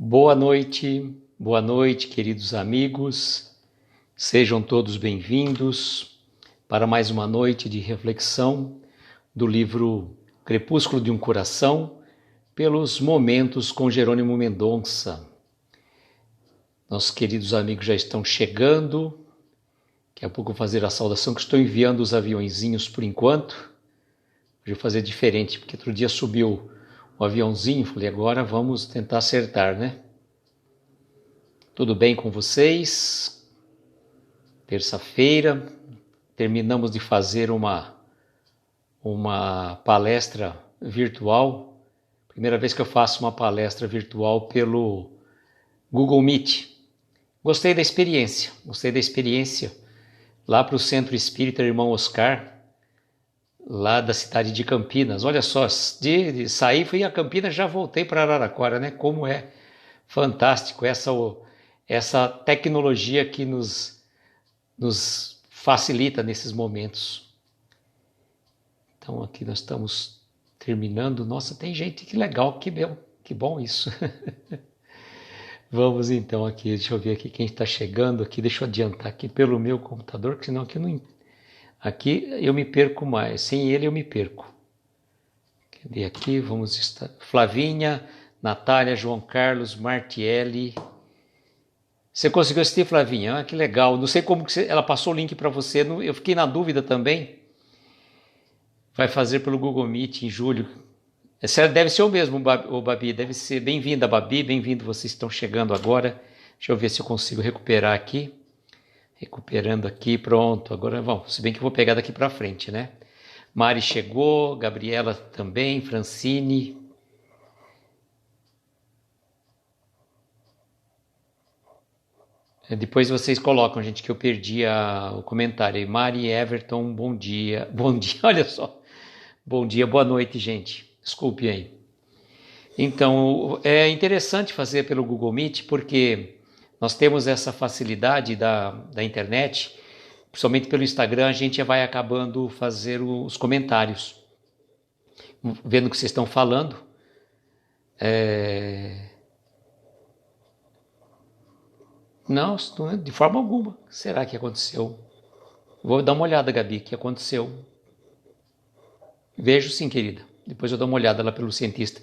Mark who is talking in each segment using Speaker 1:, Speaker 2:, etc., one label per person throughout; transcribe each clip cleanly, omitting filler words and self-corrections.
Speaker 1: Boa noite, queridos amigos. Sejam todos bem-vindos para mais uma noite de reflexão do livro Crepúsculo de um Coração, pelos momentos com Jerônimo Mendonça. Nossos queridos amigos já estão chegando. Daqui a pouco eu vou fazer a saudação, que estou enviando os aviãozinhos por enquanto. Hoje eu vou fazer diferente, porque outro dia subiu o aviãozinho, falei, agora vamos tentar acertar, né? Tudo bem com vocês? Terça-feira, terminamos de fazer uma palestra virtual. Primeira vez que eu faço uma palestra virtual pelo Google Meet. Gostei da experiência lá para o Centro Espírita Irmão Oscar, lá da cidade de Campinas. Olha só, de sair, fui a Campinas, já voltei para Araraquara, né? Como é fantástico essa tecnologia que nos facilita nesses momentos. Então aqui nós estamos terminando. Nossa, tem gente, que legal, que bom isso. Vamos então aqui, deixa eu ver aqui quem está chegando aqui, deixa eu adiantar aqui pelo meu computador, porque senão aqui eu me perco mais, sem ele eu me perco. Cadê aqui? Vamos estar. Flavinha, Natália, João Carlos, Martielli. Você conseguiu assistir, Flavinha? Ah, que legal. Não sei como que ela passou o link para você, eu fiquei na dúvida também. Vai fazer pelo Google Meet em julho. Deve ser o mesmo, Babi, deve ser. Bem-vinda, Babi, bem-vindo, vocês estão chegando agora. Deixa eu ver se eu consigo recuperar aqui. Recuperando aqui, pronto. Agora vamos, se bem que eu vou pegar daqui para frente, né? Mari chegou, Gabriela também, Francine. Depois vocês colocam, gente, que eu perdi o comentário. Mari Everton, bom dia. Bom dia, olha só. Bom dia, boa noite, gente. Desculpe aí. Então, é interessante fazer pelo Google Meet, porque nós temos essa facilidade da internet, principalmente pelo Instagram, a gente vai acabando fazer os comentários, vendo o que vocês estão falando. Não, de forma alguma. O que será que aconteceu? Vou dar uma olhada, Gabi, o que aconteceu? Vejo sim, querida. Depois eu dou uma olhada lá pelo cientista.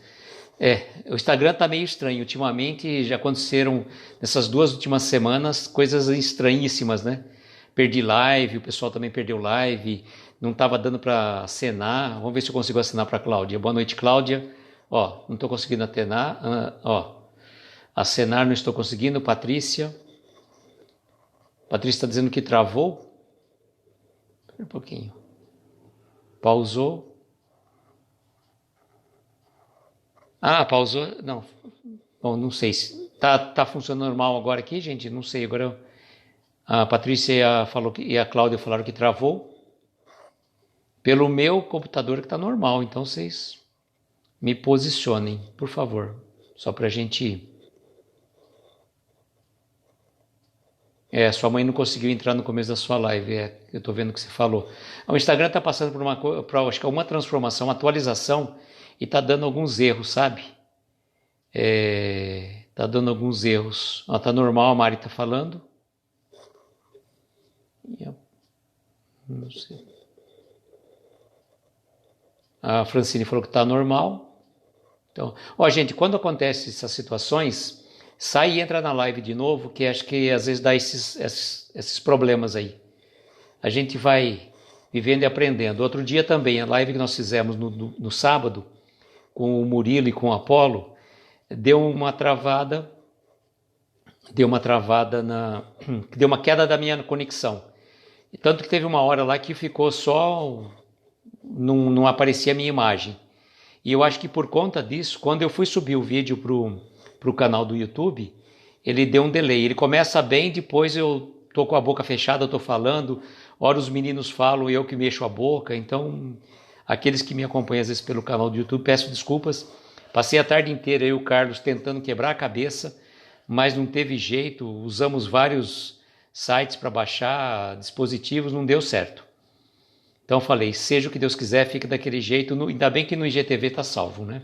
Speaker 1: O Instagram está meio estranho. Ultimamente já aconteceram, nessas 2 últimas semanas, coisas estranhíssimas, né? Perdi live, o pessoal também perdeu live, não estava dando para acenar. Vamos ver se eu consigo acenar para a Cláudia. Boa noite, Cláudia. Ó, não estou conseguindo acenar. Acenar não estou conseguindo. Patrícia está dizendo que travou. Espera um pouquinho. Pausou. Pausou. Não. Bom, não sei se tá funcionando normal agora aqui, gente. Não sei. Agora a Patrícia e a Cláudia falaram que travou. Pelo meu computador que está normal. Então vocês me posicionem, por favor. Só para a gente. Sua mãe não conseguiu entrar no começo da sua live. Eu estou vendo o que você falou. O Instagram está passando por acho que uma transformação, uma atualização, e está dando alguns erros, sabe? Está dando alguns erros. Está normal, a Mari está falando. Não sei. A Francine falou que está normal. Então, gente, quando acontecem essas situações, sai e entra na live de novo, que acho que às vezes dá esses problemas aí. A gente vai vivendo e aprendendo. Outro dia também, a live que nós fizemos no sábado, com o Murilo e com o Apolo, deu uma queda da minha conexão. Tanto que teve uma hora lá que ficou só, não aparecia a minha imagem. E eu acho que por conta disso, quando eu fui subir o vídeo para o canal do YouTube, ele deu um delay. Ele começa bem, depois eu tô com a boca fechada, eu tô falando, ora os meninos falam e eu que mexo a boca. Então, aqueles que me acompanham às vezes pelo canal do YouTube, peço desculpas. Passei a tarde inteira eu e o Carlos tentando quebrar a cabeça, mas não teve jeito. Usamos vários sites para baixar dispositivos, não deu certo. Então falei, seja o que Deus quiser, fica daquele jeito. Ainda bem que no IGTV está salvo, né?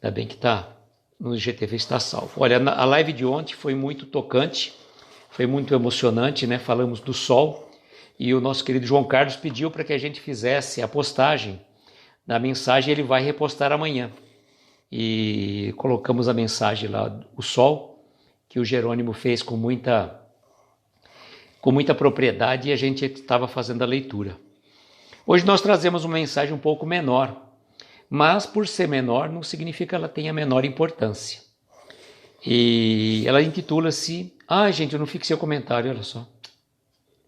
Speaker 1: Ainda bem que está no IGTV está salvo. Olha, a live de ontem foi muito tocante, foi muito emocionante, né? Falamos do sol e o nosso querido João Carlos pediu para que a gente fizesse a postagem da mensagem, ele vai repostar amanhã. E colocamos a mensagem lá, o sol, que o Jerônimo fez com muita propriedade e a gente estava fazendo a leitura. Hoje nós trazemos uma mensagem um pouco menor, mas por ser menor não significa que ela tenha menor importância. E ela intitula-se... gente, eu não fixei o comentário, olha só.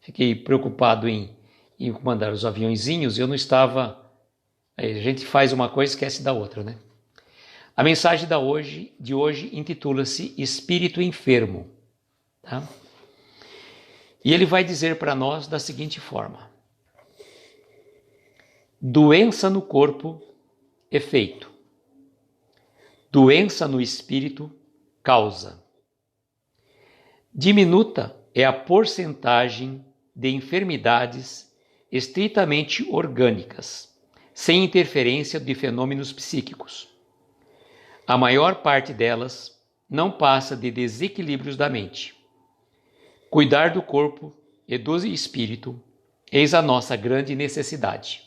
Speaker 1: Fiquei preocupado em mandar os aviãozinhos, eu não estava... A gente faz uma coisa e esquece da outra, né? A mensagem de hoje intitula-se Espírito Enfermo. Tá? E ele vai dizer para nós da seguinte forma: doença no corpo, efeito. Doença no espírito, causa. Diminuta é a porcentagem de enfermidades estritamente orgânicas, sem interferência de fenômenos psíquicos. A maior parte delas não passa de desequilíbrios da mente. Cuidar do corpo e do espírito, eis a nossa grande necessidade.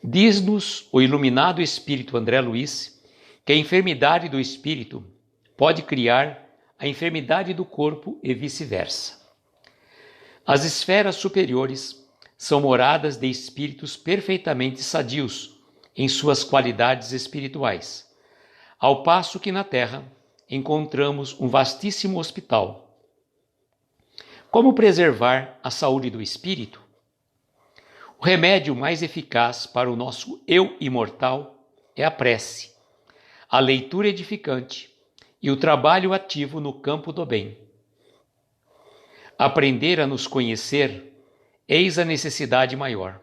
Speaker 1: Diz-nos o iluminado espírito André Luiz que a enfermidade do espírito pode criar a enfermidade do corpo e vice-versa. As esferas superiores são moradas de espíritos perfeitamente sadios em suas qualidades espirituais, ao passo que na Terra encontramos um vastíssimo hospital. Como preservar a saúde do espírito? O remédio mais eficaz para o nosso eu imortal é a prece, a leitura edificante e o trabalho ativo no campo do bem. Aprender a nos conhecer, eis a necessidade maior.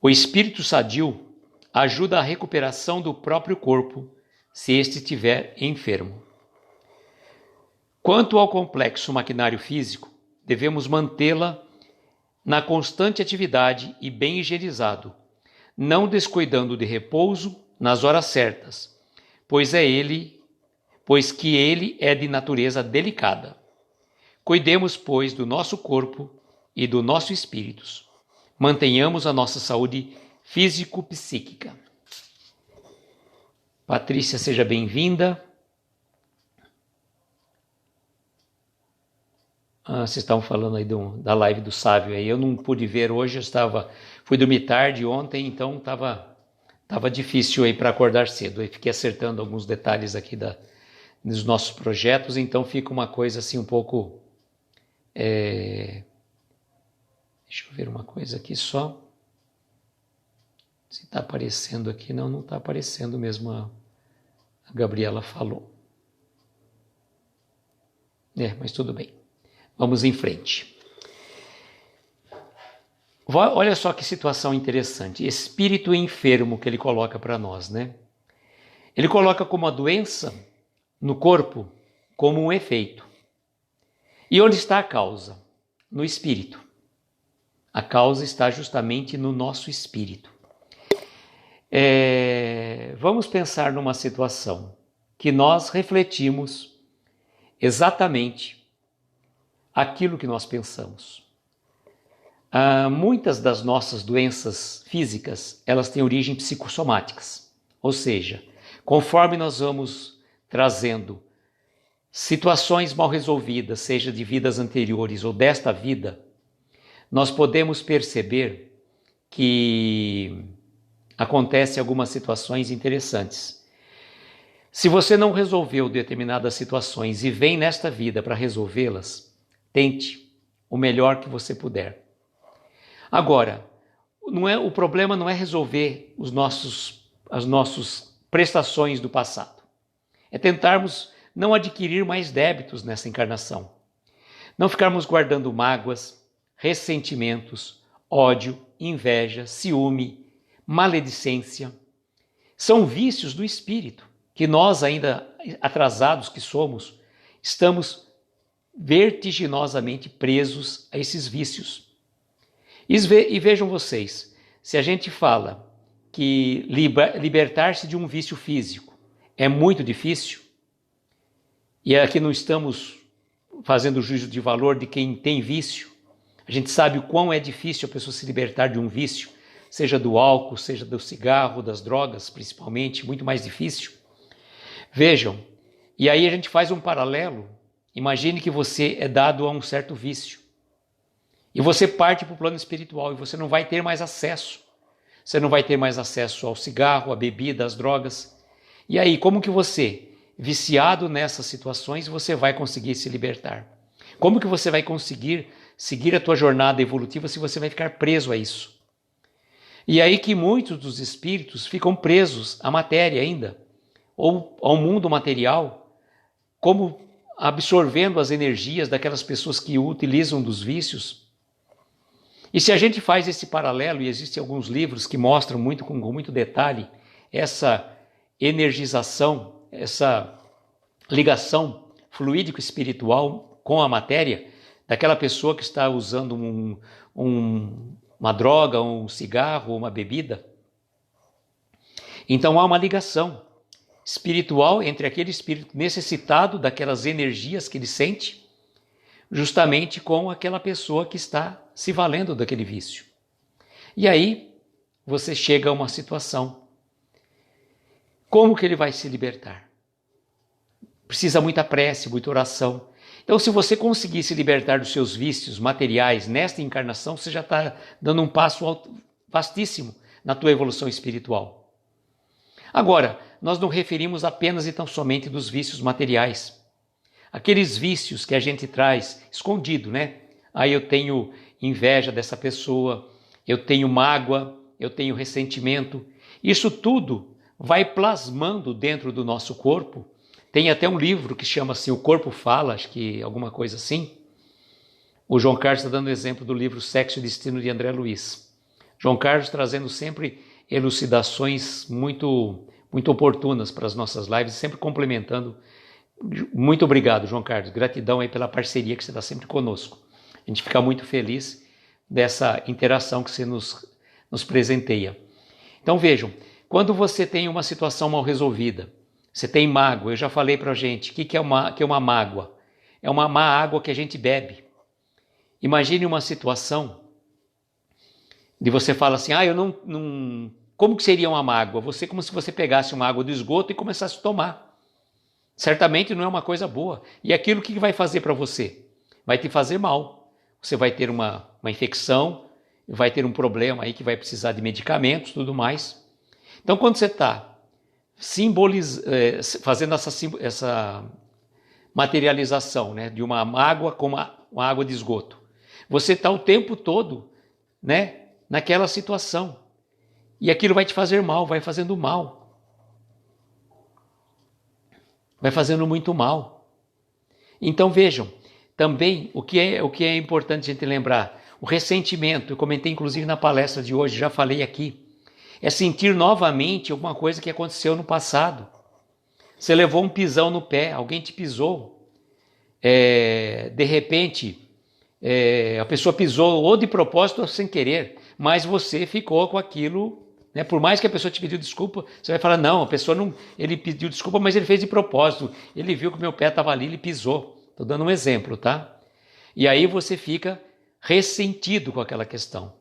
Speaker 1: O espírito sadio ajuda a recuperação do próprio corpo, se este estiver enfermo. Quanto ao complexo maquinário físico, devemos mantê-la na constante atividade e bem higienizado, não descuidando de repouso nas horas certas, pois que ele é de natureza delicada. Cuidemos, pois, do nosso corpo e do nosso espírito. Mantenhamos a nossa saúde físico-psíquica. Patrícia, seja bem-vinda. Vocês estavam falando aí da live do Sávio aí. Eu não pude ver hoje, fui dormir tarde ontem, então estava difícil aí para acordar cedo. Aí fiquei acertando alguns detalhes aqui dos nossos projetos, então fica uma coisa assim um pouco... Deixa eu ver uma coisa aqui só. Se está aparecendo aqui, não está aparecendo mesmo, a Gabriela falou. Mas tudo bem. Vamos em frente. Olha só que situação interessante. Espírito enfermo que ele coloca para nós, né? Ele coloca como a doença no corpo como um efeito. E onde está a causa? No espírito. A causa está justamente no nosso espírito. Vamos pensar numa situação que nós refletimos exatamente aquilo que nós pensamos. Muitas das nossas doenças físicas, elas têm origem psicossomáticas, ou seja, conforme nós vamos trazendo situações mal resolvidas, seja de vidas anteriores ou desta vida, nós podemos perceber que acontecem algumas situações interessantes. Se você não resolveu determinadas situações e vem nesta vida para resolvê-las, tente o melhor que você puder. Agora, o problema não é resolver as nossas prestações do passado. É tentarmos não adquirir mais débitos nessa encarnação. Não ficarmos guardando mágoas, ressentimentos, ódio, inveja, ciúme, maledicência. São vícios do espírito que nós, ainda atrasados que somos, estamos vertiginosamente presos a esses vícios. E vejam vocês, se a gente fala que libertar-se de um vício físico é muito difícil, e aqui não estamos fazendo juízo de valor de quem tem vício. A gente sabe o quão é difícil a pessoa se libertar de um vício, seja do álcool, seja do cigarro, das drogas, principalmente, muito mais difícil. Vejam, e aí a gente faz um paralelo. Imagine que você é dado a um certo vício e você parte para o plano espiritual e você não vai ter mais acesso. Você não vai ter mais acesso ao cigarro, à bebida, às drogas. E aí, como que você, viciado nessas situações, você vai conseguir se libertar? Como que você vai conseguir seguir a tua jornada evolutiva se você vai ficar preso a isso? E aí que muitos dos espíritos ficam presos à matéria ainda, ou ao mundo material, como absorvendo as energias daquelas pessoas que utilizam dos vícios. E se a gente faz esse paralelo, e existem alguns livros que mostram muito, com muito detalhe, essa energização, essa ligação fluídico-espiritual com a matéria, daquela pessoa que está usando uma droga, um cigarro, uma bebida. Então há uma ligação espiritual entre aquele espírito necessitado daquelas energias que ele sente, justamente com aquela pessoa que está se valendo daquele vício. E aí você chega a uma situação. Como que ele vai se libertar? Precisa muita prece, muita oração. Então, se você conseguir se libertar dos seus vícios materiais nesta encarnação, você já está dando um passo vastíssimo na tua evolução espiritual. Agora, nós não referimos apenas e tão somente dos vícios materiais. Aqueles vícios que a gente traz escondido, né? Aí eu tenho inveja dessa pessoa, eu tenho mágoa, eu tenho ressentimento. Isso tudo vai plasmando dentro do nosso corpo. Tem até um livro que chama-se O Corpo Fala, acho que alguma coisa assim. O João Carlos está dando exemplo do livro Sexo e Destino de André Luiz. João Carlos trazendo sempre elucidações muito oportunas para as nossas lives, sempre complementando. Muito obrigado, João Carlos. Gratidão aí pela parceria que você dá sempre conosco. A gente fica muito feliz dessa interação que você nos presenteia. Então vejam, quando você tem uma situação mal resolvida, você tem mágoa, eu já falei para a gente, o que é uma mágoa? É uma má água que a gente bebe. Imagine uma situação de você fala assim, eu não... Como que seria uma mágoa? Como se você pegasse uma água do esgoto e começasse a tomar. Certamente não é uma coisa boa. E aquilo que vai fazer para você? Vai te fazer mal. Você vai ter uma infecção, vai ter um problema aí que vai precisar de medicamentos, tudo mais. Então, quando você está fazendo essa materialização, né, de uma mágoa com uma água de esgoto, você está o tempo todo, né, naquela situação. E aquilo vai te fazer mal, vai fazendo mal. Vai fazendo muito mal. Então vejam, também o que é importante a gente lembrar, o ressentimento, eu comentei inclusive na palestra de hoje, já falei aqui, é sentir novamente alguma coisa que aconteceu no passado. Você levou um pisão no pé, alguém te pisou, de repente a pessoa pisou ou de propósito ou sem querer, mas você ficou com aquilo, né? Por mais que a pessoa te pediu desculpa, você vai falar, não, a pessoa não, ele pediu desculpa, mas ele fez de propósito, ele viu que o meu pé estava ali, ele pisou. Estou dando um exemplo, tá? E aí você fica ressentido com aquela questão.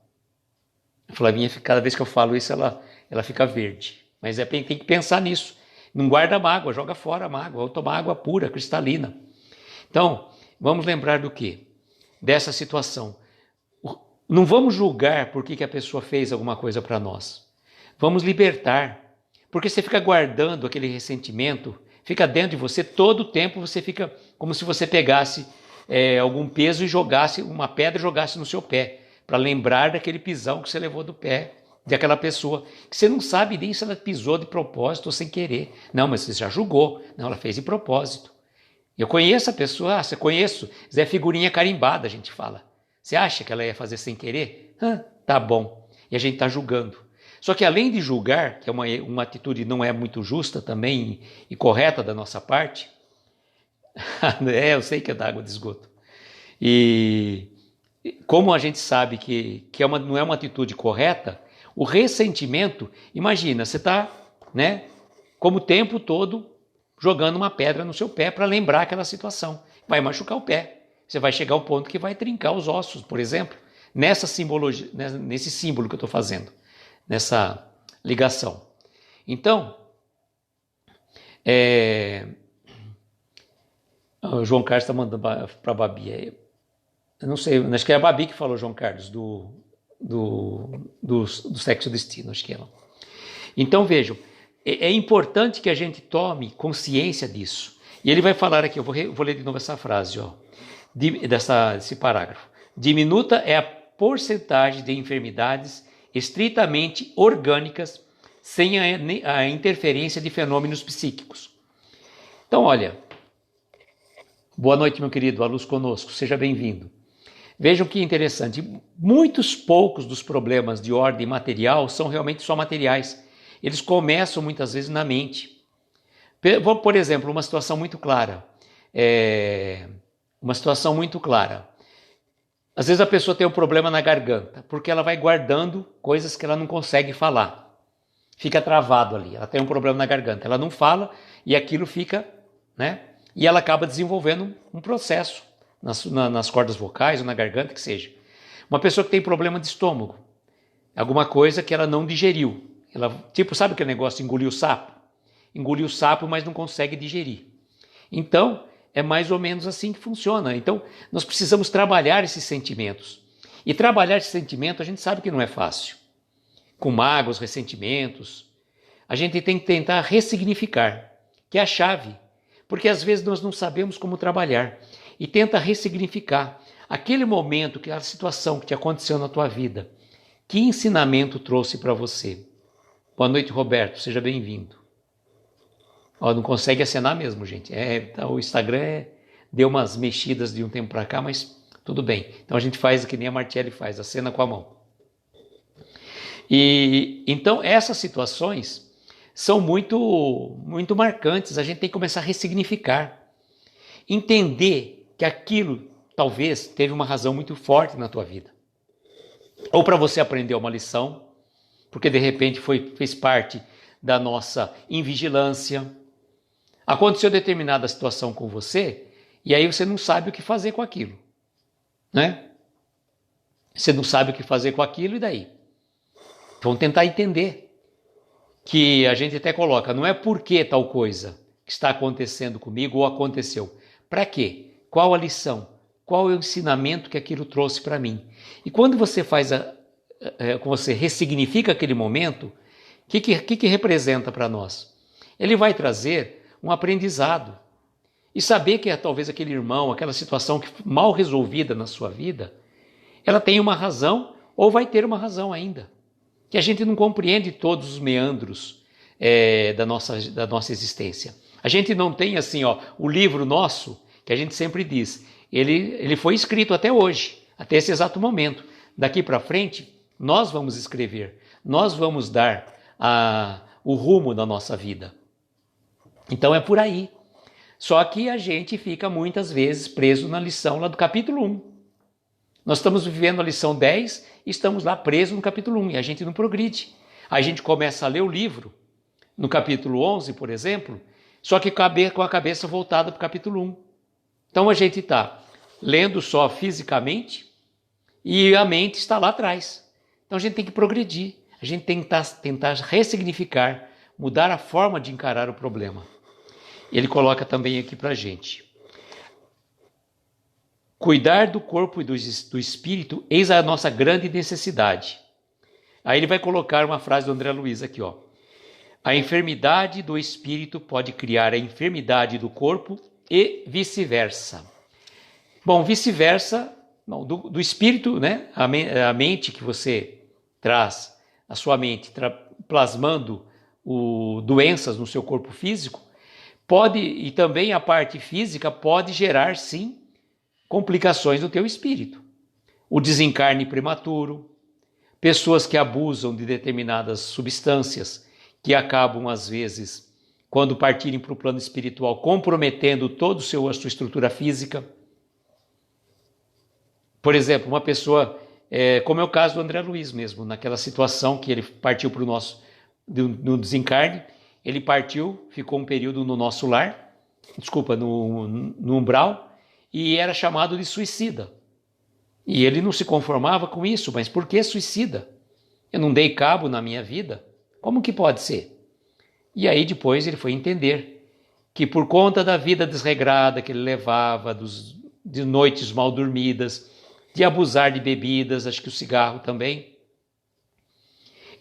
Speaker 1: A Flavinha, cada vez que eu falo isso, ela fica verde. Mas tem que pensar nisso. Não guarda mágoa, joga fora a mágoa, ou toma água pura, cristalina. Então, vamos lembrar do quê? Dessa situação. Não vamos julgar por que a pessoa fez alguma coisa para nós. Vamos libertar. Porque você fica guardando aquele ressentimento, fica dentro de você, todo o tempo você fica como se você pegasse algum peso e jogasse uma pedra e jogasse no seu pé, para lembrar daquele pisão que você levou do pé daquela pessoa, que você não sabe nem se ela pisou de propósito ou sem querer. Não, mas você já julgou. Não, ela fez de propósito. Eu conheço a pessoa, você conheço, Zé figurinha carimbada, a gente fala. Você acha que ela ia fazer sem querer? Tá bom. E a gente está julgando. Só que além de julgar, que é uma atitude não é muito justa também e correta da nossa parte, eu sei que é da água de esgoto. E como a gente sabe que não é uma atitude correta, O ressentimento, imagina, você está, né, como o tempo todo jogando uma pedra no seu pé para lembrar aquela situação. Vai machucar o pé. Você vai chegar ao ponto que vai trincar os ossos, por exemplo, nessa simbologia, nesse símbolo que eu estou fazendo, nessa ligação. Então, o João Carlos está mandando para a Babi. Eu não sei, acho que é a Babi que falou, João Carlos, do sexo destino, acho que é ela. Então vejam, é importante que a gente tome consciência disso. E ele vai falar aqui, eu vou ler de novo essa frase, ó, desse parágrafo. Diminuta é a porcentagem de enfermidades estritamente orgânicas sem a interferência de fenômenos psíquicos. Então, olha, boa noite, meu querido, a luz conosco, seja bem-vindo. Vejam que interessante, muitos poucos dos problemas de ordem material são realmente só materiais. Eles começam muitas vezes na mente. Por exemplo, uma situação muito clara. Às vezes a pessoa tem um problema na garganta, porque ela vai guardando coisas que ela não consegue falar. Fica travado ali, ela tem um problema na garganta, ela não fala e aquilo fica, né? E ela acaba desenvolvendo um processo nas cordas vocais ou na garganta, que seja. Uma pessoa que tem problema de estômago, alguma coisa que ela não digeriu. Ela, tipo, sabe aquele negócio de engolir o sapo? Engoliu o sapo, mas não consegue digerir. Então, é mais ou menos assim que funciona. Então, nós precisamos trabalhar esses sentimentos. E trabalhar esse sentimento, a gente sabe que não é fácil. Com mágoas, ressentimentos. A gente tem que tentar ressignificar, que é a chave. Porque às vezes nós não sabemos como trabalhar. E tenta ressignificar aquele momento, aquela situação que te aconteceu na tua vida. Que ensinamento trouxe para você? Boa noite, Roberto. Seja bem-vindo. Não consegue acenar mesmo, gente. O Instagram deu umas mexidas de um tempo para cá, mas tudo bem. Então a gente faz que nem a Martielli faz, acena com a mão. E então essas situações são muito, muito marcantes. A gente tem que começar a ressignificar. Entender que aquilo talvez teve uma razão muito forte na tua vida. Ou para você aprender uma lição, porque de repente fez parte da nossa invigilância. Aconteceu determinada situação com você e aí você não sabe o que fazer com aquilo, né? Você não sabe o que fazer com aquilo e daí? Vamos tentar entender que a gente até coloca, não é porque tal coisa que está acontecendo comigo ou aconteceu. Para quê? Qual a lição? Qual é o ensinamento que aquilo trouxe para mim? E quando você você ressignifica aquele momento, o que representa para nós? Ele vai trazer um aprendizado. E saber que talvez aquele irmão, aquela situação mal resolvida na sua vida, ela tem uma razão ou vai ter uma razão ainda. Que a gente não compreende todos os meandros da nossa existência. A gente não tem assim, o livro nosso, que a gente sempre diz, ele foi escrito até hoje, até esse exato momento. Daqui para frente, nós vamos escrever, nós vamos dar o rumo da nossa vida. Então é por aí. Só que a gente fica muitas vezes preso na lição lá do capítulo 1. Nós estamos vivendo a lição 10 e estamos lá presos no capítulo 1 e a gente não progride. A gente começa a ler o livro, no capítulo 11, por exemplo, só que com a cabeça voltada para o capítulo 1. Então a gente está lendo só fisicamente e a mente está lá atrás. Então a gente tem que progredir, a gente tem que tentar ressignificar, mudar a forma de encarar o problema. Ele coloca também aqui para a gente. Cuidar do corpo e do espírito, eis a nossa grande necessidade. Aí ele vai colocar uma frase do André Luiz aqui, ó. A enfermidade do espírito pode criar a enfermidade do corpo e vice-versa. Bom, vice-versa, do espírito, né? A mente que você traz, a sua mente plasmando doenças no seu corpo físico, e também a parte física pode gerar, sim, complicações no teu espírito. O desencarne prematuro, pessoas que abusam de determinadas substâncias, que acabam, às vezes, quando partirem para o plano espiritual, comprometendo toda a sua estrutura física. Por exemplo, uma pessoa como é o caso do André Luiz mesmo, naquela situação que ele partiu para o nosso, no desencarne, ele partiu, ficou um período no nosso lar, no umbral, e era chamado de suicida. E ele não se conformava com isso, mas por que suicida? Eu não dei cabo na minha vida, como que pode ser? E aí depois ele foi entender que por conta da vida desregrada que ele levava, de noites mal dormidas, de abusar de bebidas, acho que o cigarro também,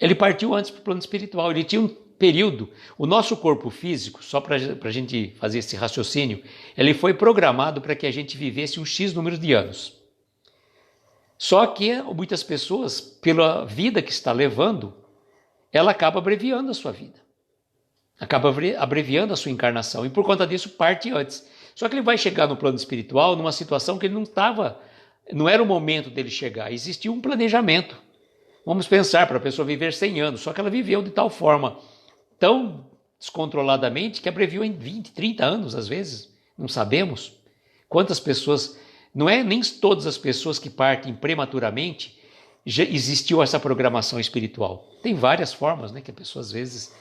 Speaker 1: ele partiu antes para o plano espiritual. Ele tinha um período, o nosso corpo físico, só para a gente fazer esse raciocínio, ele foi programado para que a gente vivesse um X número de anos. Só que muitas pessoas, pela vida que está levando, ela acaba abreviando a sua vida. Acaba abreviando a sua encarnação. E por conta disso parte antes. Só que ele vai chegar no plano espiritual numa situação que ele não era o momento dele chegar. Existia um planejamento. Vamos pensar para a pessoa viver 100 anos. Só que ela viveu de tal forma, tão descontroladamente, que abreviou em 20, 30 anos às vezes. Não sabemos quantas pessoas... Não é nem todas as pessoas que partem prematuramente já existiu essa programação espiritual. Tem várias formas, né, que a pessoa às vezes,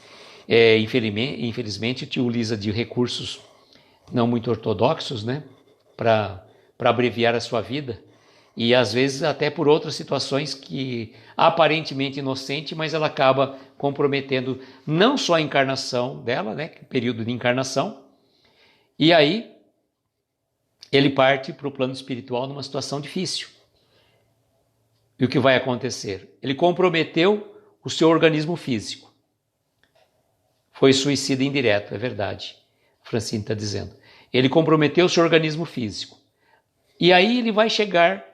Speaker 1: infelizmente, utiliza de recursos não muito ortodoxos, né, para abreviar a sua vida. E às vezes até por outras situações que aparentemente inocente, mas ela acaba comprometendo não só a encarnação dela, né, período de encarnação, e aí ele parte para o plano espiritual numa situação difícil. E o que vai acontecer? Ele comprometeu o seu organismo físico. Foi suicida indireto, é verdade. Francine está dizendo. Ele comprometeu o seu organismo físico. E aí ele vai chegar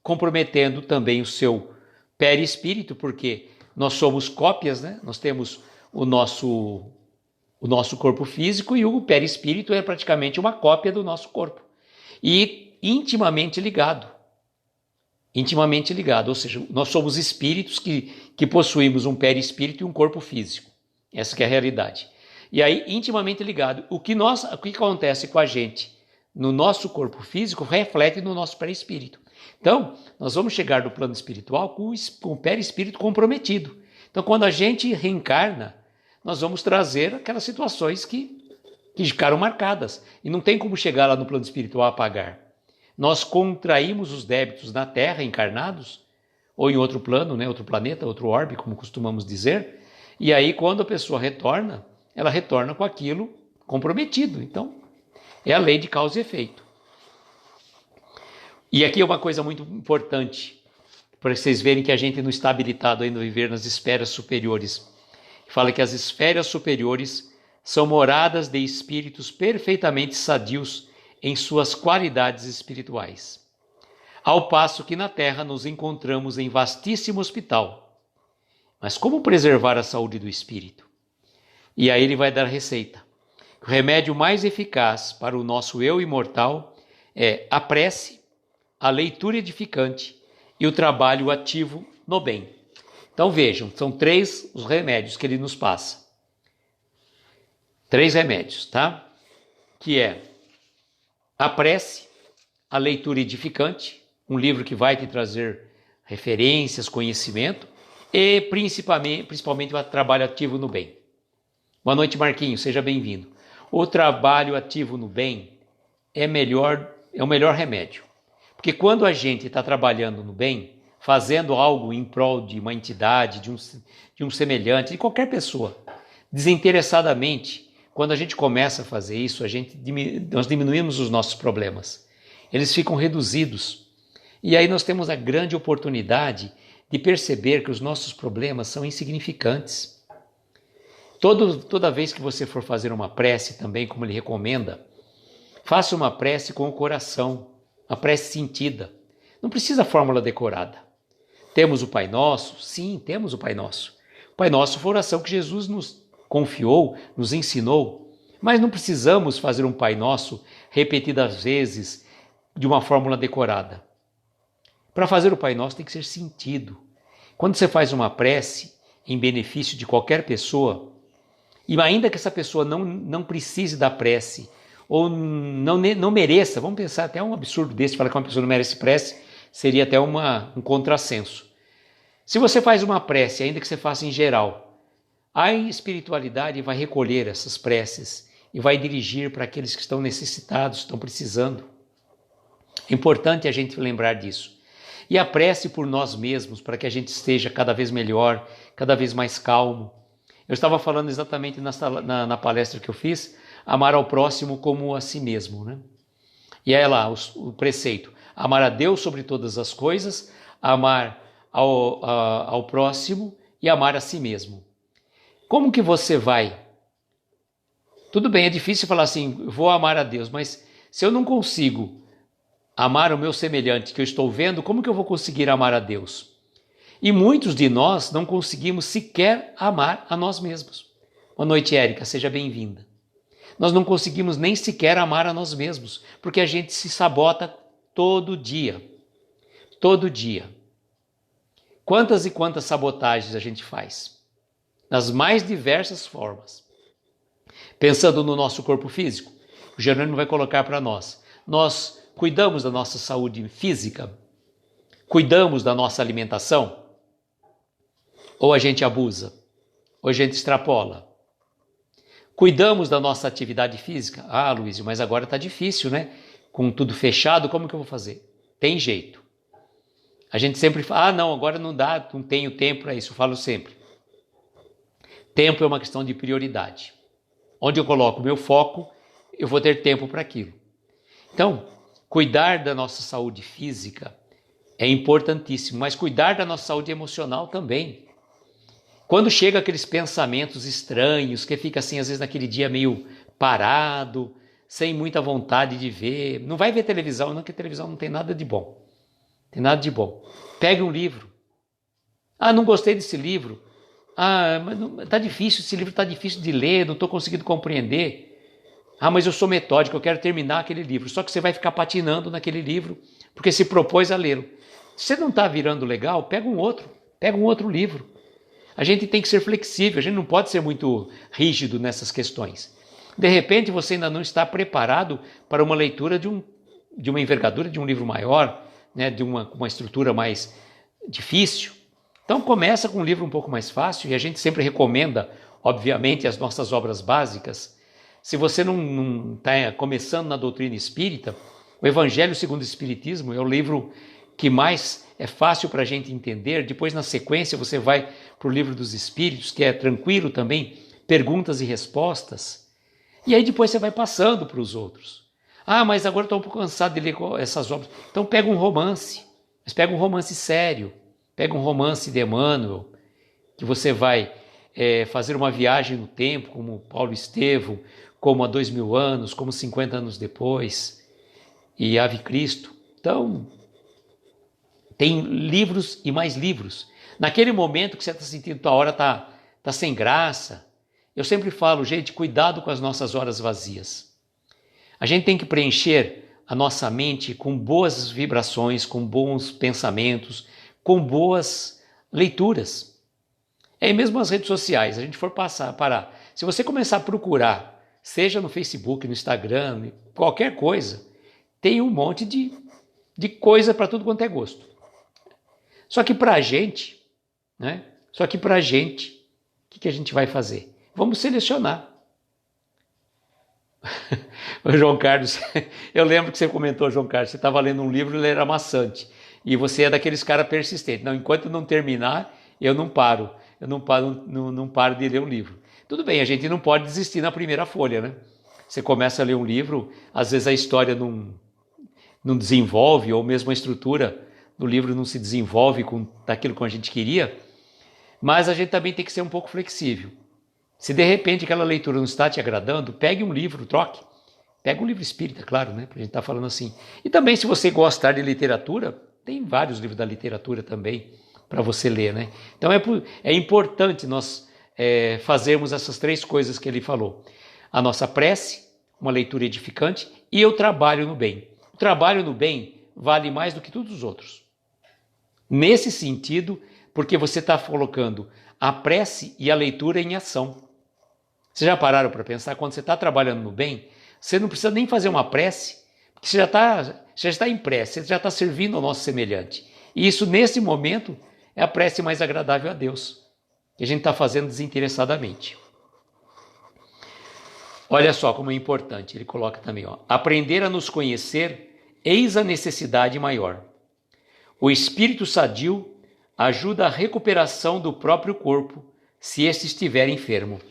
Speaker 1: comprometendo também o seu perispírito, porque nós somos cópias, né? Nós temos o nosso corpo físico e o perispírito é praticamente uma cópia do nosso corpo. E intimamente ligado, ou seja, nós somos espíritos que possuímos um perispírito e um corpo físico, essa que é a realidade, e aí intimamente ligado, o que acontece com a gente no nosso corpo físico reflete no nosso perispírito. Então, nós vamos chegar no plano espiritual com o perispírito comprometido. Então, quando a gente reencarna, nós vamos trazer aquelas situações que ficaram marcadas. E não tem como chegar lá no plano espiritual a pagar. Nós contraímos os débitos na Terra, encarnados, ou em outro plano, né, outro planeta, outro orbe, como costumamos dizer. E aí, quando a pessoa retorna, ela retorna com aquilo comprometido. Então, é a lei de causa e efeito. E aqui é uma coisa muito importante, para vocês verem que a gente não está habilitado ainda a viver nas esferas superiores. Fala que as esferas superiores são moradas de espíritos perfeitamente sadios em suas qualidades espirituais. Ao passo que na Terra nos encontramos em vastíssimo hospital. Mas como preservar a saúde do espírito? E aí ele vai dar a receita. O remédio mais eficaz para o nosso eu imortal é a prece, a leitura edificante e o trabalho ativo no bem. Então vejam, são 3 os remédios que ele nos passa. 3 remédios, tá? Que é a prece, a leitura edificante, um livro que vai te trazer referências, conhecimento, e principalmente o trabalho ativo no bem. Boa noite, Marquinhos, seja bem-vindo. O trabalho ativo no bem é o melhor remédio. Porque quando a gente está trabalhando no bem, fazendo algo em prol de uma entidade, de um semelhante, de qualquer pessoa, desinteressadamente, quando a gente começa a fazer isso, nós diminuímos os nossos problemas. Eles ficam reduzidos. E aí nós temos a grande oportunidade de perceber que os nossos problemas são insignificantes. Toda vez que você for fazer uma prece também, como ele recomenda, faça uma prece com o coração, uma prece sentida. Não precisa fórmula decorada. Temos o Pai Nosso? Sim, temos o Pai Nosso. O Pai Nosso foi a oração que Jesus nos confiou, nos ensinou, mas não precisamos fazer um Pai Nosso repetidas vezes de uma fórmula decorada. Para fazer o Pai Nosso tem que ser sentido. Quando você faz uma prece em benefício de qualquer pessoa, e ainda que essa pessoa não precise da prece, ou não mereça, vamos pensar até um absurdo desse, falar que uma pessoa não merece prece, seria até um contrassenso. Se você faz uma prece, ainda que você faça em geral, a espiritualidade vai recolher essas preces e vai dirigir para aqueles que estão necessitados, estão precisando. É importante a gente lembrar disso. E a prece por nós mesmos, para que a gente esteja cada vez melhor, cada vez mais calmo. Eu estava falando exatamente na palestra que eu fiz, amar ao próximo como a si mesmo, né? E é lá o preceito, amar a Deus sobre todas as coisas, amar ao próximo e amar a si mesmo. Como que você vai? Tudo bem, é difícil falar assim, vou amar a Deus, mas se eu não consigo amar o meu semelhante que eu estou vendo, como que eu vou conseguir amar a Deus? E muitos de nós não conseguimos sequer amar a nós mesmos. Boa noite, Érica, seja bem-vinda. Nós não conseguimos nem sequer amar a nós mesmos, porque a gente se sabota todo dia. Todo dia. Quantas e quantas sabotagens a gente faz? Nas mais diversas formas. Pensando no nosso corpo físico, o Jerônimo vai colocar para nós. Nós cuidamos da nossa saúde física? Cuidamos da nossa alimentação? Ou a gente abusa? Ou a gente extrapola? Cuidamos da nossa atividade física? Ah, Luísio, mas agora está difícil, né? Com tudo fechado, como que eu vou fazer? Tem jeito. A gente sempre fala, não, agora não dá, não tenho tempo para isso, eu falo sempre. Tempo é uma questão de prioridade. Onde eu coloco o meu foco, eu vou ter tempo para aquilo. Então, cuidar da nossa saúde física é importantíssimo, mas cuidar da nossa saúde emocional também. Quando chega aqueles pensamentos estranhos, que fica assim, às vezes naquele dia meio parado, sem muita vontade de ver, não vai ver televisão, não, que televisão não tem nada de bom. Tem nada de bom. Pegue um livro. Ah, não gostei desse livro. Ah, mas tá difícil, esse livro está difícil de ler, não estou conseguindo compreender. Ah, mas eu sou metódico, eu quero terminar aquele livro. Só que você vai ficar patinando naquele livro, porque se propôs a lê-lo. Se você não está virando legal, pega um outro livro. A gente tem que ser flexível, a gente não pode ser muito rígido nessas questões. De repente você ainda não está preparado para uma leitura de uma envergadura, de um livro maior, né, de uma estrutura mais difícil. Então começa com um livro um pouco mais fácil e a gente sempre recomenda, obviamente, as nossas obras básicas. Se você não está começando na doutrina espírita, o Evangelho segundo o Espiritismo é o livro que mais é fácil para a gente entender. Depois, na sequência, você vai para o Livro dos Espíritos, que é tranquilo também, perguntas e respostas. E aí depois você vai passando para os outros. Ah, mas agora estou um pouco cansado de ler essas obras. Então pega um romance, mas pega um romance sério. Pega um romance de Emmanuel, que você vai fazer uma viagem no tempo, como Paulo Estevam, como há 2000 anos, como 50 anos depois, e Ave Cristo. Então, tem livros e mais livros. Naquele momento que você está sentindo que a hora está sem graça, eu sempre falo, gente, cuidado com as nossas horas vazias. A gente tem que preencher a nossa mente com boas vibrações, com bons pensamentos, com boas leituras. É mesmo as redes sociais, a gente for parar. Se você começar a procurar, seja no Facebook, no Instagram, qualquer coisa, tem um monte de coisa para tudo quanto é gosto. Só que para a gente, né? O que a gente vai fazer? Vamos selecionar. O João Carlos, eu lembro que você comentou, João Carlos, você estava lendo um livro e ele era maçante. E você é daqueles caras persistentes. Não, enquanto não terminar, eu não paro. Eu não paro de ler um livro. Tudo bem, a gente não pode desistir na primeira folha, né? Você começa a ler um livro, às vezes a história não desenvolve, ou mesmo a estrutura do livro não se desenvolve daquilo que a gente queria, mas a gente também tem que ser um pouco flexível. Se de repente aquela leitura não está te agradando, pegue um livro, troque. Pega um livro espírita, claro, né? Pra gente estar falando assim. E também, se você gostar de literatura, tem vários livros da literatura também para você ler, né? Então é importante nós fazermos essas três coisas que ele falou. A nossa prece, uma leitura edificante, e o trabalho no bem. O trabalho no bem vale mais do que todos os outros. Nesse sentido, porque você está colocando a prece e a leitura em ação. Vocês já pararam para pensar? Quando você está trabalhando no bem, você não precisa nem fazer uma prece, Você já está em prece, você já está servindo ao nosso semelhante. E isso, nesse momento, é a prece mais agradável a Deus, que a gente está fazendo desinteressadamente. Olha só como é importante, ele coloca também, aprender a nos conhecer, eis a necessidade maior. O espírito sadio ajuda a recuperação do próprio corpo, se este estiver enfermo.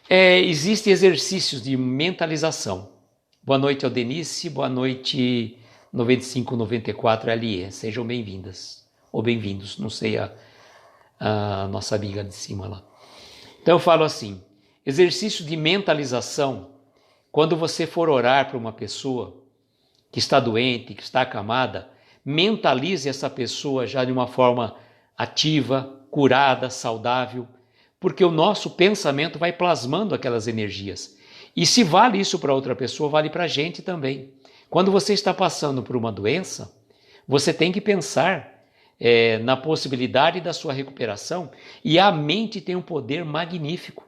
Speaker 1: Existem exercícios de mentalização. Boa noite ao Denise, boa noite 9594 LE, sejam bem-vindas, ou bem-vindos, não sei a nossa amiga de cima lá. Então eu falo assim, exercício de mentalização, quando você for orar para uma pessoa que está doente, que está acamada, mentalize essa pessoa já de uma forma ativa, curada, saudável, porque o nosso pensamento vai plasmando aquelas energias. E se vale isso para outra pessoa, vale para a gente também. Quando você está passando por uma doença, você tem que pensar na possibilidade da sua recuperação, e a mente tem um poder magnífico.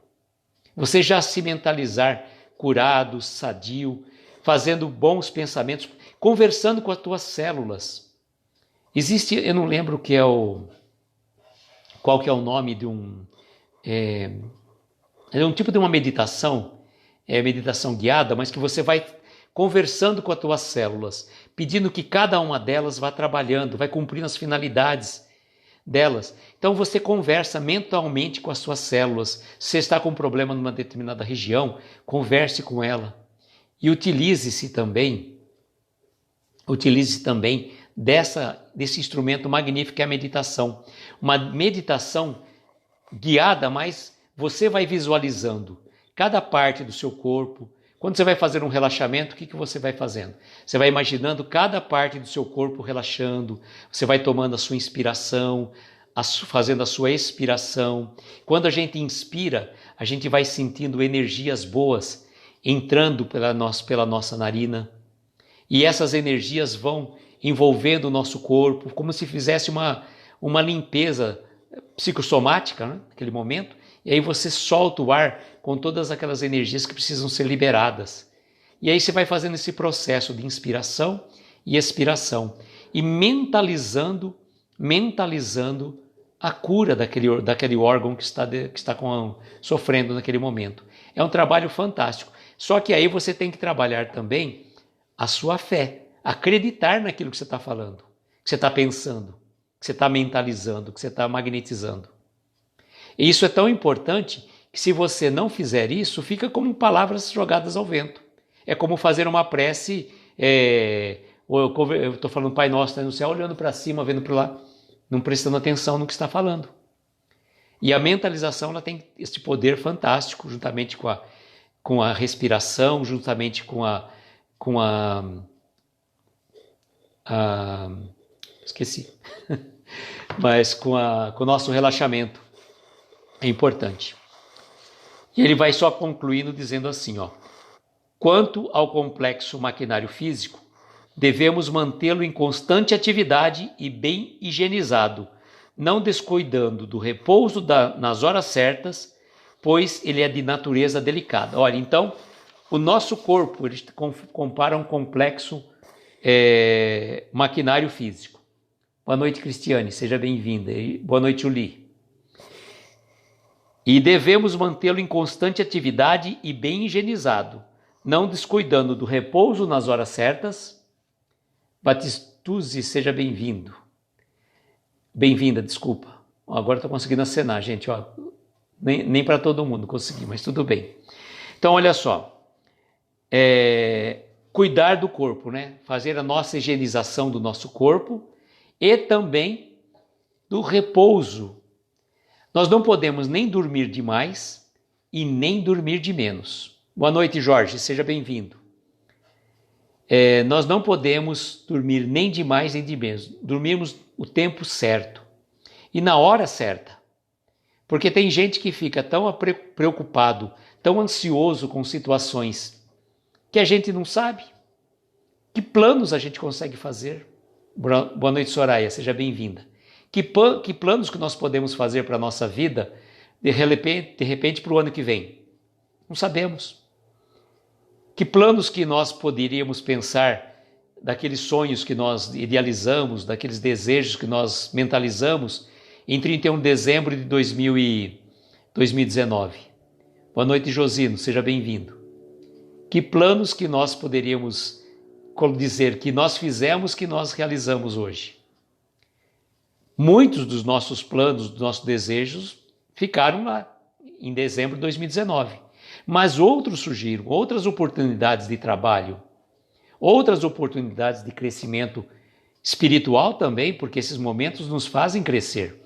Speaker 1: Você já se mentalizar curado, sadio, fazendo bons pensamentos, conversando com as tuas células. Existe, eu não lembro qual que é o nome de é um tipo de uma meditação, meditação guiada, mas que você vai conversando com as tuas células, pedindo que cada uma delas vá trabalhando, vai cumprindo as finalidades delas. Então você conversa mentalmente com as suas células. Se você está com um problema numa determinada região, converse com ela. E utilize também desse instrumento magnífico que é a meditação. Uma meditação guiada, mas você vai visualizando cada parte do seu corpo. Quando você vai fazer um relaxamento, o que você vai fazendo? Você vai imaginando cada parte do seu corpo relaxando, você vai tomando a sua inspiração, fazendo a sua expiração. Quando a gente inspira, a gente vai sentindo energias boas entrando pela nossa narina. E essas energias vão envolvendo o nosso corpo, como se fizesse uma limpeza psicossomática, né, naquele momento. E aí você solta o ar com todas aquelas energias que precisam ser liberadas. E aí você vai fazendo esse processo de inspiração e expiração. E mentalizando a cura daquele órgão que está sofrendo naquele momento. É um trabalho fantástico. Só que aí você tem que trabalhar também a sua fé. Acreditar naquilo que você está falando, que você está pensando, que você está mentalizando, que você está magnetizando. E isso é tão importante que se você não fizer isso, fica como palavras jogadas ao vento. É como fazer uma prece, eu estou falando Pai Nosso no céu, olhando para cima, vendo para lá, não prestando atenção no que está falando. E a mentalização ela tem esse poder fantástico, juntamente com a respiração, juntamente esqueci, mas com o nosso relaxamento. É importante. E ele vai só concluindo dizendo assim, quanto ao complexo maquinário físico, devemos mantê-lo em constante atividade e bem higienizado, não descuidando do repouso nas horas certas, pois ele é de natureza delicada. Olha, então, o nosso corpo, eles comparam a um complexo maquinário físico. Boa noite, Cristiane, seja bem-vinda. E boa noite, Uli. E devemos mantê-lo em constante atividade e bem higienizado, não descuidando do repouso nas horas certas. Batistuzzi, seja bem-vindo. Bem-vinda, desculpa. Agora estou conseguindo acenar, gente. Nem para todo mundo consegui, mas tudo bem. Então, olha só. Cuidar do corpo, né? Fazer a nossa higienização do nosso corpo e também do repouso. Nós não podemos nem dormir demais e nem dormir de menos. Boa noite, Jorge, seja bem-vindo. Nós não podemos dormir nem de mais nem de menos. Dormirmos o tempo certo e na hora certa. Porque tem gente que fica tão preocupado, tão ansioso com situações que a gente não sabe. Que planos a gente consegue fazer? Boa noite, Soraya, seja bem-vinda. Que planos que nós podemos fazer para a nossa vida, de repente para o ano que vem? Não sabemos. Que planos que nós poderíamos pensar daqueles sonhos que nós idealizamos, daqueles desejos que nós mentalizamos em 31 de dezembro de 2019. Boa noite, Josino, seja bem-vindo. Que planos que nós poderíamos dizer que nós fizemos, que nós realizamos hoje? Muitos dos nossos planos, dos nossos desejos ficaram lá em dezembro de 2019. Mas outros surgiram, outras oportunidades de trabalho, outras oportunidades de crescimento espiritual também, porque esses momentos nos fazem crescer.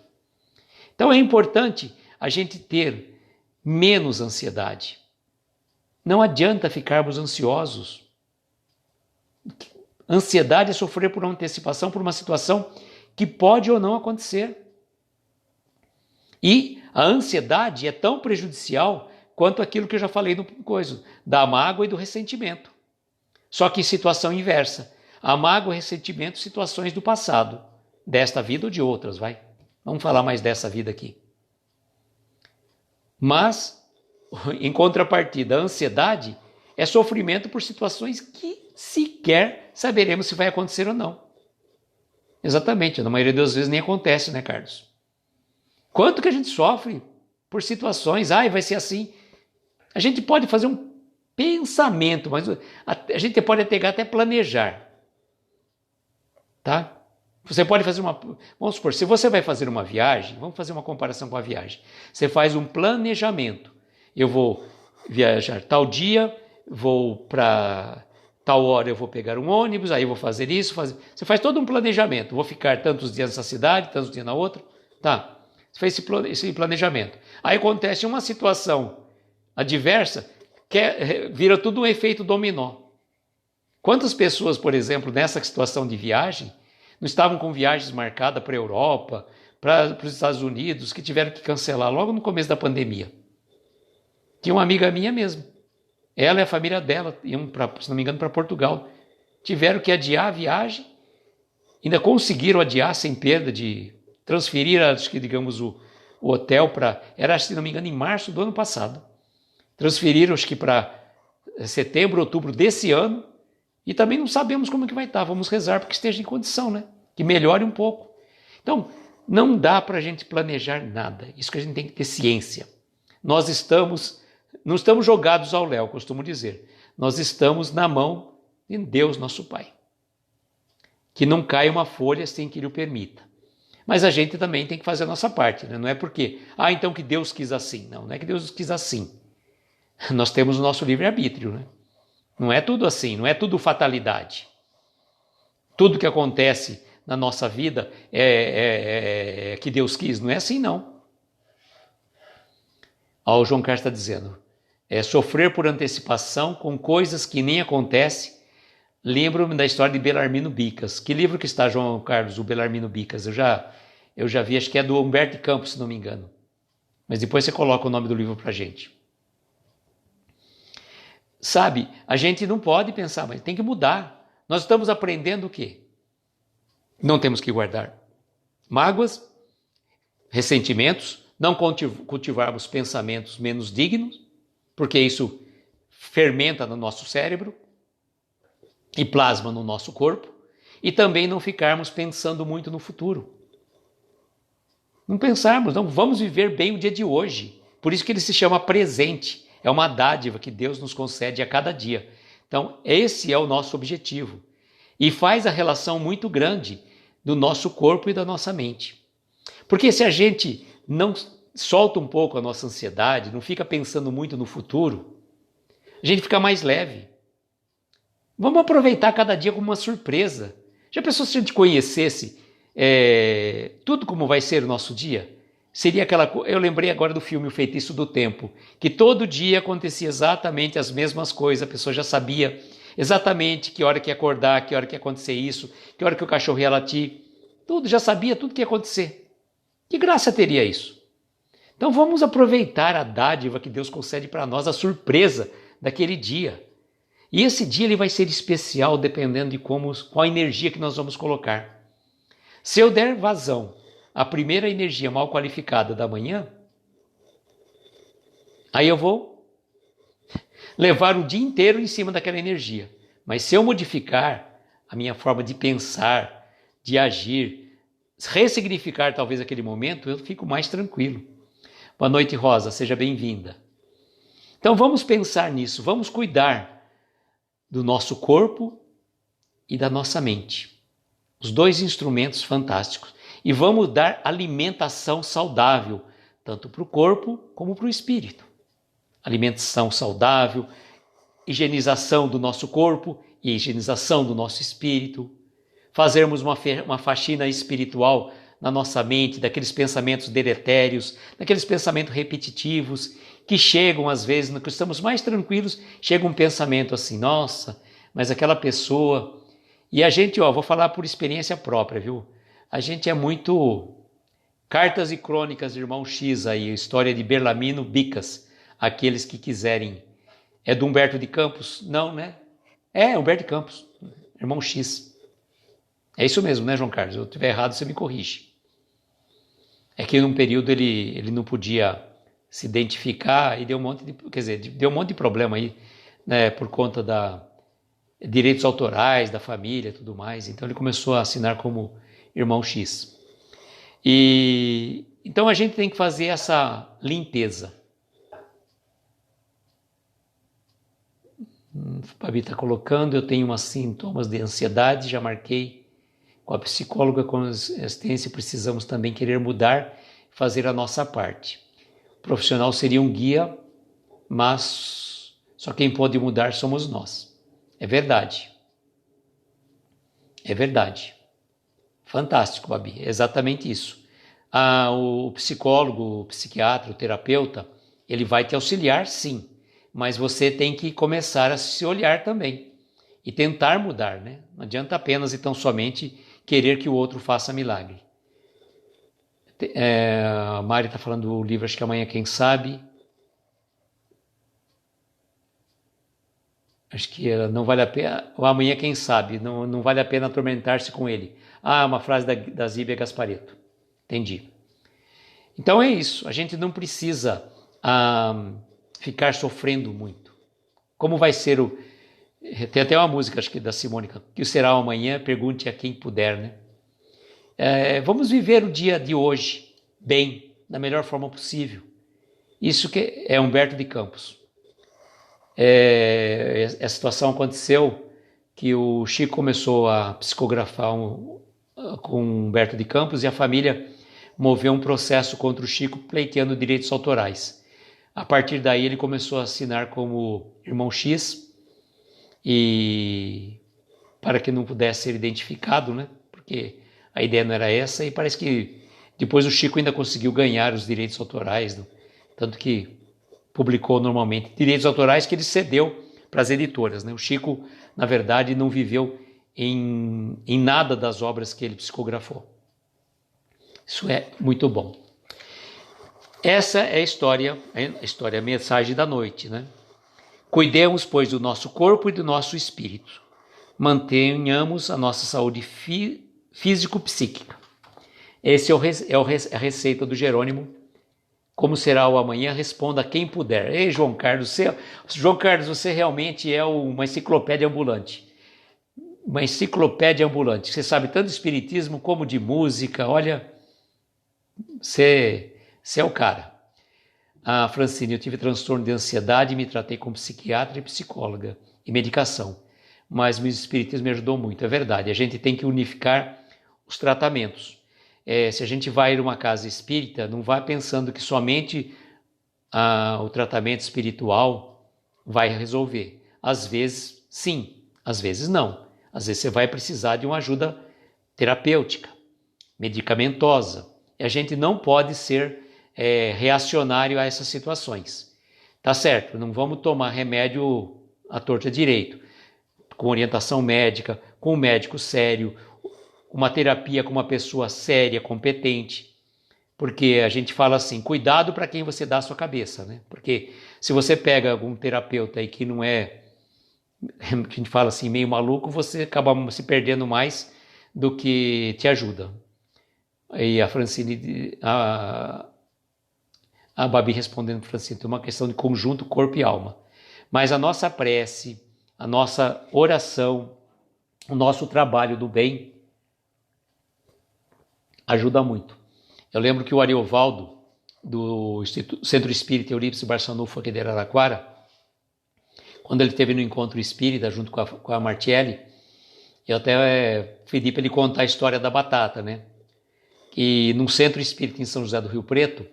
Speaker 1: Então é importante a gente ter menos ansiedade. Não adianta ficarmos ansiosos. Ansiedade é sofrer por antecipação, por uma situação que pode ou não acontecer. E a ansiedade é tão prejudicial quanto aquilo que eu já falei no coisa, da mágoa e do ressentimento. Só que em situação inversa. A mágoa e o ressentimento, situações do passado, desta vida ou de outras, vai. Vamos falar mais dessa vida aqui. Mas, em contrapartida, a ansiedade é sofrimento por situações que sequer saberemos se vai acontecer ou não. Exatamente, na maioria das vezes nem acontece, né, Carlos? Quanto que a gente sofre por situações, vai ser assim. A gente pode fazer um pensamento, mas a gente pode até planejar, tá? Você pode fazer vamos supor, se você vai fazer uma viagem, vamos fazer uma comparação com a viagem. Você faz um planejamento. Eu vou viajar tal dia, vou para tal hora, eu vou pegar um ônibus, aí eu vou fazer isso, Você faz todo um planejamento. Vou ficar tantos dias nessa cidade, tantos dias na outra. Tá, você fez esse planejamento. Aí acontece uma situação adversa, vira tudo um efeito dominó. Quantas pessoas, por exemplo, nessa situação de viagem, não estavam com viagens marcadas para a Europa, para os Estados Unidos, que tiveram que cancelar logo no começo da pandemia? Tinha uma amiga minha mesmo. Ela e a família dela iam, se não me engano, para Portugal. Tiveram que adiar a viagem, ainda conseguiram adiar sem perda de transferir, acho que, digamos, o hotel para... Era, se não me engano, em março do ano passado. Transferiram, acho que para setembro, outubro desse ano, e também não sabemos como que vai estar. Vamos rezar para que esteja em condição, né? Que melhore um pouco. Então, não dá para a gente planejar nada. Isso que a gente tem que ter ciência. Nós não estamos jogados ao léu, costumo dizer. Nós estamos na mão de Deus, nosso Pai. Que não caia uma folha sem que Ele o permita. Mas a gente também tem que fazer a nossa parte, né? Não é porque, então que Deus quis assim. Não é que Deus quis assim. Nós temos o nosso livre-arbítrio, né? Não é tudo assim, não é tudo fatalidade. Tudo que acontece na nossa vida é que Deus quis, não é assim não. O João Carlos está dizendo, sofrer por antecipação com coisas que nem acontecem. Lembro-me da história de Belarmino Bicas. Que livro que está, João Carlos, o Belarmino Bicas? Eu já vi, acho que é do Humberto de Campos, se não me engano. Mas depois você coloca o nome do livro para a gente. Sabe, a gente não pode pensar, mas tem que mudar. Nós estamos aprendendo o quê? Não temos que guardar mágoas, ressentimentos, não cultivarmos pensamentos menos dignos, porque isso fermenta no nosso cérebro e plasma no nosso corpo, e também não ficarmos pensando muito no futuro. Não pensarmos, não, vamos viver bem o dia de hoje. Por isso que ele se chama presente. É uma dádiva que Deus nos concede a cada dia. Então, esse é o nosso objetivo. E faz a relação muito grande do nosso corpo e da nossa mente. Porque se a gente não solta um pouco a nossa ansiedade, não fica pensando muito no futuro, a gente fica mais leve. Vamos aproveitar cada dia como uma surpresa. Já pensou se a gente conhecesse tudo como vai ser o nosso dia? Seria eu lembrei agora do filme O Feitiço do Tempo, que todo dia acontecia exatamente as mesmas coisas, a pessoa já sabia exatamente que hora que ia acordar, que hora que ia acontecer isso, que hora que o cachorro ia latir, tudo, já sabia tudo que ia acontecer. Que graça teria isso? Então vamos aproveitar a dádiva que Deus concede para nós, a surpresa daquele dia. E esse dia ele vai ser especial dependendo de qual energia que nós vamos colocar. Se eu der vazão à primeira energia mal qualificada da manhã, aí eu vou levar o dia inteiro em cima daquela energia. Mas se eu modificar a minha forma de pensar, de agir, ressignificar talvez aquele momento, eu fico mais tranquilo. Boa noite, Rosa, seja bem-vinda. Então vamos pensar nisso, vamos cuidar do nosso corpo e da nossa mente. Os dois instrumentos fantásticos. E vamos dar alimentação saudável, tanto para o corpo como para o espírito. Alimentação saudável, higienização do nosso corpo e higienização do nosso espírito. Fazermos uma faxina espiritual na nossa mente, daqueles pensamentos deletérios, daqueles pensamentos repetitivos, que chegam às vezes, quando estamos mais tranquilos, chega um pensamento assim, nossa, mas aquela pessoa... E a gente, vou falar por experiência própria, viu? A gente é muito... Cartas e Crônicas de Irmão X aí, a história de Berlamino Bicas, aqueles que quiserem. É do Humberto de Campos? Não, né? É, Humberto de Campos, Irmão X. É isso mesmo, né, João Carlos? Se eu estiver errado, você me corrige. É que num período ele não podia se identificar e deu um monte de problema aí, né, por conta da direitos autorais da família e tudo mais. Então ele começou a assinar como Irmão X. E então a gente tem que fazer essa limpeza. Fabi está colocando, eu tenho umas sintomas de ansiedade, já marquei com a psicóloga, com a assistência, precisamos também querer mudar, fazer a nossa parte. O profissional seria um guia, mas só quem pode mudar somos nós. É verdade. É verdade. Fantástico, Babi. É exatamente isso. O psicólogo, o psiquiatra, o terapeuta, ele vai te auxiliar, sim. Mas você tem que começar a se olhar também. E tentar mudar, né? Não adianta apenas e tão somente querer que o outro faça milagre. A Mari está falando do livro, acho que amanhã, quem sabe... Acho que não vale a pena, ou amanhã quem sabe, não vale a pena atormentar-se com ele. Uma frase da Zíbia Gasparetto. Entendi. Então é isso, a gente não precisa ficar sofrendo muito. Como vai ser o... Tem até uma música, acho que da Simone, que será o amanhã, pergunte a quem puder, né? Vamos viver o dia de hoje bem, da melhor forma possível. Isso que é Humberto de Campos. A situação aconteceu que o Chico começou a psicografar com Humberto de Campos e a família moveu um processo contra o Chico pleiteando direitos autorais. A partir daí ele começou a assinar como Irmão X e para que não pudesse ser identificado, né? Porque a ideia não era essa, e parece que depois o Chico ainda conseguiu ganhar os direitos autorais, né? Tanto que publicou normalmente direitos autorais que ele cedeu para as editoras, né? O Chico, na verdade, não viveu em nada das obras que ele psicografou. Isso é muito bom. Essa é a mensagem da noite, né? Cuidemos, pois, do nosso corpo e do nosso espírito. Mantenhamos a nossa saúde físico-psíquica. Essa é a receita do Jerônimo. Como será o amanhã? Responda quem puder. Ei, João Carlos, você realmente é uma enciclopédia ambulante. Uma enciclopédia ambulante. Você sabe tanto de espiritismo como de música. Olha, você é o cara. Francine, eu tive transtorno de ansiedade e me tratei como psiquiatra e psicóloga e medicação. Mas o espiritismo me ajudou muito. É verdade, a gente tem que unificar os tratamentos. Se a gente vai em uma casa espírita, não vá pensando que somente o tratamento espiritual vai resolver. Às vezes, sim. Às vezes, não. Às vezes, você vai precisar de uma ajuda terapêutica, medicamentosa. E a gente não pode ser reacionário a essas situações. Tá certo? Não vamos tomar remédio à torta direito. Com orientação médica, com um médico sério, uma terapia com uma pessoa séria, competente, porque a gente fala assim, cuidado para quem você dá a sua cabeça, né? Porque se você pega algum terapeuta aí que não é, a gente fala assim, meio maluco, você acaba se perdendo mais do que te ajuda. E a Francine, a Babi respondendo para a Francine, tem uma questão de conjunto corpo e alma. Mas a nossa prece, a nossa oração, o nosso trabalho do bem ajuda muito. Eu lembro que o Ariovaldo, do Centro Espírita Eurípides Barçanufo aqui de Araraquara, quando ele esteve no Encontro Espírita junto com a Martielli, eu até pedi para ele contar a história da batata, né? Que num Centro Espírita em São José do Rio Preto,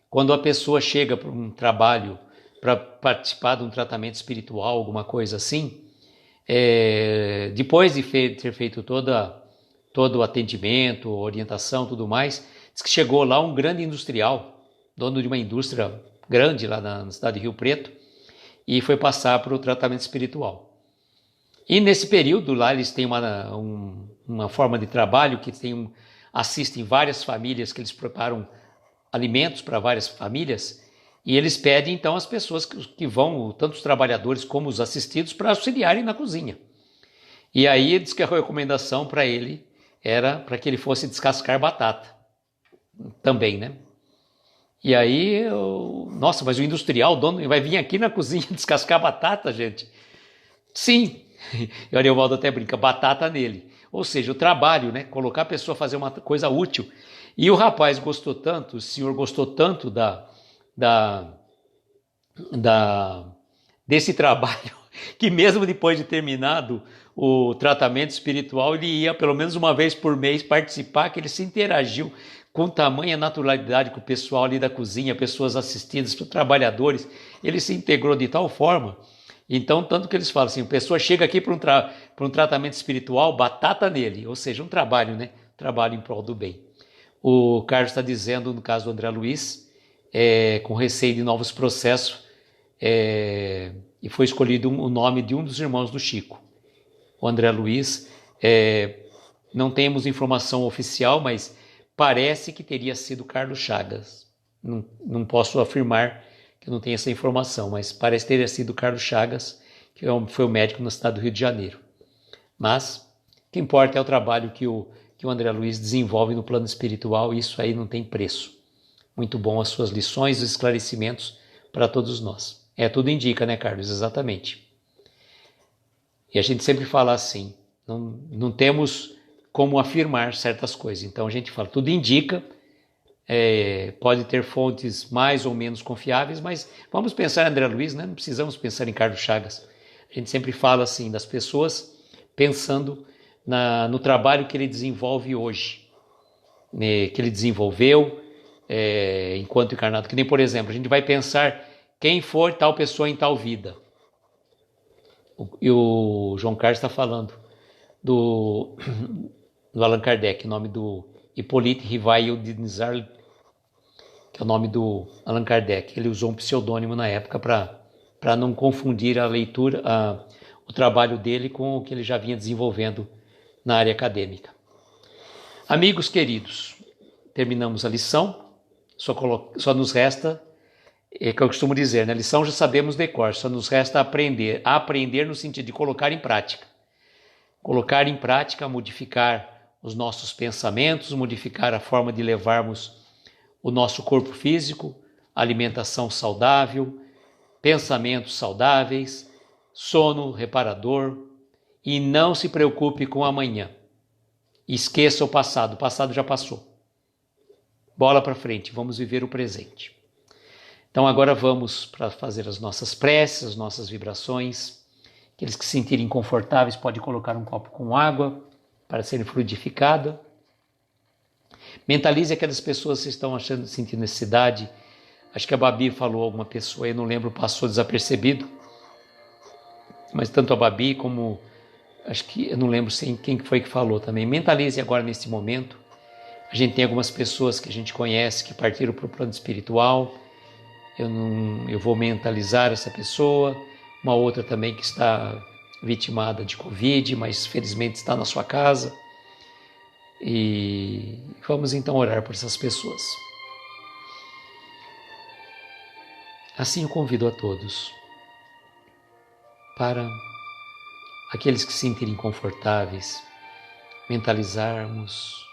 Speaker 1: quando a pessoa chega para um trabalho, para participar de um tratamento espiritual, alguma coisa assim, depois de ter feito todo o atendimento, orientação, tudo mais, diz que chegou lá um grande industrial, dono de uma indústria grande lá na cidade de Rio Preto, e foi passar para o tratamento espiritual. E nesse período lá eles têm uma forma de trabalho que assistem várias famílias, que eles preparam alimentos para várias famílias, e eles pedem então as pessoas que vão, tanto os trabalhadores como os assistidos, para auxiliarem na cozinha. E aí diz que a recomendação para ele era para que ele fosse descascar batata também, né? E aí, nossa, mas o industrial, o dono, vai vir aqui na cozinha descascar batata, gente? Sim, e o Ariovaldo até brinca, batata nele. Ou seja, o trabalho, né? Colocar a pessoa a fazer uma coisa útil. E o rapaz gostou tanto, o senhor gostou tanto desse trabalho, que mesmo depois de terminado o tratamento espiritual, ele ia pelo menos uma vez por mês participar, que ele se interagiu com tamanha naturalidade com o pessoal ali da cozinha, pessoas assistidas, trabalhadores, ele se integrou de tal forma. Então, tanto que eles falam assim, a pessoa chega aqui para um tratamento espiritual, batata nele, ou seja, um trabalho, né? Trabalho em prol do bem. O Carlos está dizendo, no caso do André Luiz, com receio de novos processos, e foi escolhido o nome de um dos irmãos do Chico, o André Luiz. Não temos informação oficial, mas parece que teria sido Carlos Chagas. Não posso afirmar que eu não tenho essa informação, mas parece que teria sido Carlos Chagas, que foi o médico na cidade do Rio de Janeiro. Mas o que importa é o trabalho que o André Luiz desenvolve no plano espiritual, e isso aí não tem preço. Muito bom as suas lições e esclarecimentos para todos nós. Tudo indica, né, Carlos? Exatamente. E a gente sempre fala assim, não temos como afirmar certas coisas. Então a gente fala, tudo indica, pode ter fontes mais ou menos confiáveis, mas vamos pensar em André Luiz, né? Não precisamos pensar em Carlos Chagas. A gente sempre fala assim, das pessoas pensando no trabalho que ele desenvolve hoje, né? Que ele desenvolveu enquanto encarnado. Que nem, por exemplo, a gente vai pensar quem for tal pessoa em tal vida. E o João Carlos está falando do Allan Kardec, o nome do Hippolyte Rivail de Nizar, que é o nome do Allan Kardec. Ele usou um pseudônimo na época para não confundir a leitura, o trabalho dele com o que ele já vinha desenvolvendo na área acadêmica. Amigos queridos, terminamos a lição, só nos resta, que eu costumo dizer, né? A lição já sabemos de cor, só nos resta aprender no sentido de colocar em prática. Colocar em prática, modificar os nossos pensamentos, modificar a forma de levarmos o nosso corpo físico, alimentação saudável, pensamentos saudáveis, sono reparador, e não se preocupe com amanhã. Esqueça o passado já passou. Bola para frente, vamos viver o presente. Então agora vamos para fazer as nossas preces, as nossas vibrações. Aqueles que se sentirem confortáveis podem colocar um copo com água para serem fluidificadas. Mentalize aquelas pessoas que estão sentindo necessidade. Acho que a Babi falou, alguma pessoa, eu não lembro, passou desapercebido. Mas tanto a Babi como, acho que eu não lembro quem foi que falou também. Mentalize agora nesse momento. A gente tem algumas pessoas que a gente conhece que partiram para o plano espiritual. Eu vou mentalizar essa pessoa. Uma outra também que está vitimada de Covid, mas felizmente está na sua casa. E vamos então orar por essas pessoas. Assim eu convido a todos para aqueles que se sentirem confortáveis, mentalizarmos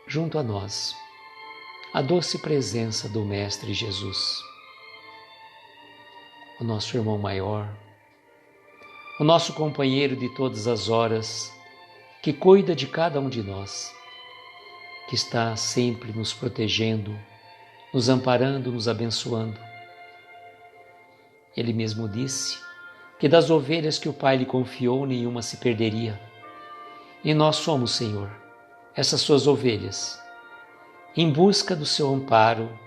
Speaker 1: junto a nós a doce presença do Mestre Jesus, o nosso irmão maior, o nosso companheiro de todas as horas, que cuida de cada um de nós, que está sempre nos protegendo, nos amparando, nos abençoando. Ele mesmo disse que das ovelhas que o Pai lhe confiou, nenhuma se perderia. E nós somos, Senhor, essas suas ovelhas, em busca do seu amparo,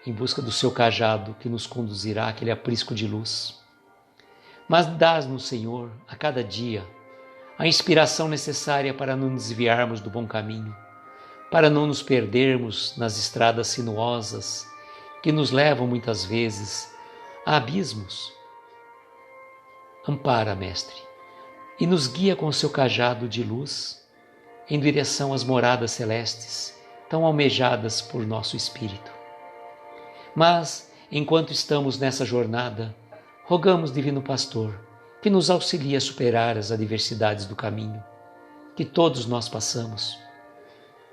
Speaker 1: em busca do seu cajado que nos conduzirá àquele aprisco de luz. Mas dás-nos, Senhor, a cada dia, a inspiração necessária para não nos desviarmos do bom caminho, para não nos perdermos nas estradas sinuosas que nos levam muitas vezes a abismos. Ampara, Mestre, e nos guia com o seu cajado de luz em direção às moradas celestes, tão almejadas por nosso espírito. Mas, enquanto estamos nessa jornada, rogamos, Divino Pastor, que nos auxilie a superar as adversidades do caminho, que todos nós passamos,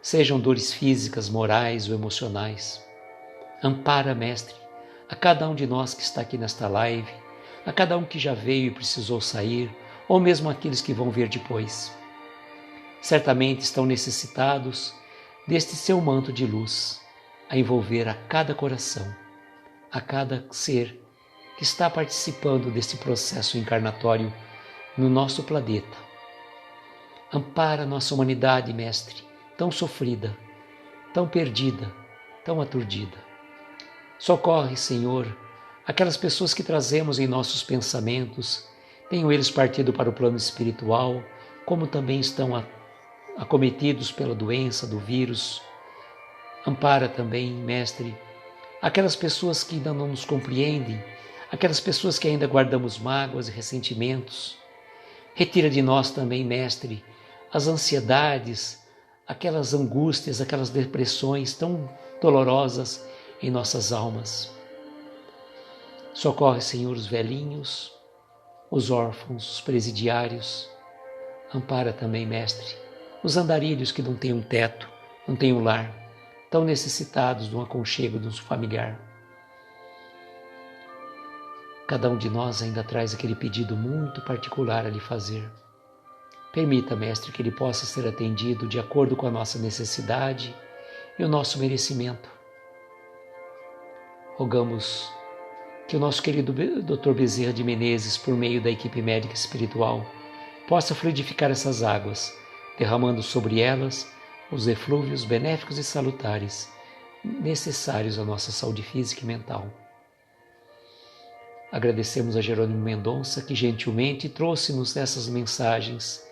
Speaker 1: sejam dores físicas, morais ou emocionais. Ampara, Mestre, a cada um de nós que está aqui nesta live, a cada um que já veio e precisou sair, ou mesmo aqueles que vão vir depois. Certamente estão necessitados deste seu manto de luz, a envolver a cada coração, a cada ser que está participando deste processo encarnatório no nosso planeta. Ampara a nossa humanidade, Mestre, tão sofrida, tão perdida, tão aturdida. Socorre, Senhor, aquelas pessoas que trazemos em nossos pensamentos, tenham eles partido para o plano espiritual, como também estão acometidos pela doença do vírus. Ampara também, Mestre, aquelas pessoas que ainda não nos compreendem, aquelas pessoas que ainda guardamos mágoas e ressentimentos. Retira de nós também, Mestre, as ansiedades, aquelas angústias, aquelas depressões tão dolorosas em nossas almas. Socorre, Senhor, os velhinhos, os órfãos, os presidiários. Ampara também, Mestre, os andarilhos que não têm um teto, não têm um lar, tão necessitados de um aconchego, de um familiar. Cada um de nós ainda traz aquele pedido muito particular a lhe fazer. Permita, Mestre, que ele possa ser atendido de acordo com a nossa necessidade e o nosso merecimento. Rogamos que o nosso querido Dr. Bezerra de Menezes, por meio da equipe médica espiritual, possa fluidificar essas águas, derramando sobre elas os eflúvios benéficos e salutares necessários à nossa saúde física e mental. Agradecemos a Jerônimo Mendonça, que gentilmente trouxe-nos essas mensagens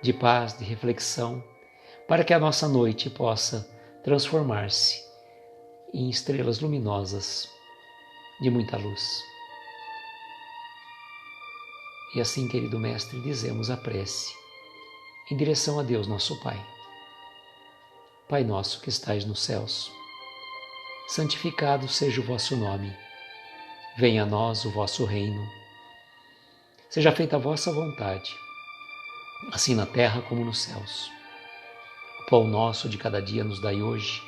Speaker 1: de paz, de reflexão, para que a nossa noite possa transformar-se em estrelas luminosas de muita luz. E assim, querido Mestre, dizemos a prece em direção a Deus, nosso Pai. Pai nosso que estais nos céus, santificado seja o vosso nome. Venha a nós o vosso reino. Seja feita a vossa vontade, assim na terra como nos céus. O pão nosso de cada dia nos dai hoje.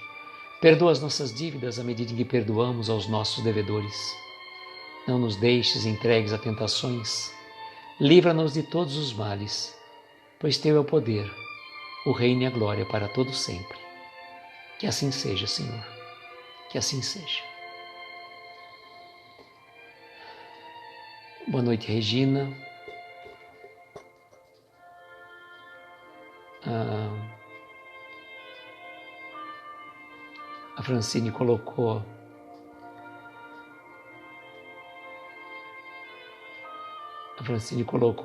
Speaker 1: Perdoa as nossas dívidas à medida que perdoamos aos nossos devedores. Não nos deixes entregues a tentações. Livra-nos de todos os males, pois teu é o poder, o reino e a glória para todo sempre. Que assim seja, Senhor. Que assim seja. Boa noite, Regina. A Francine colocou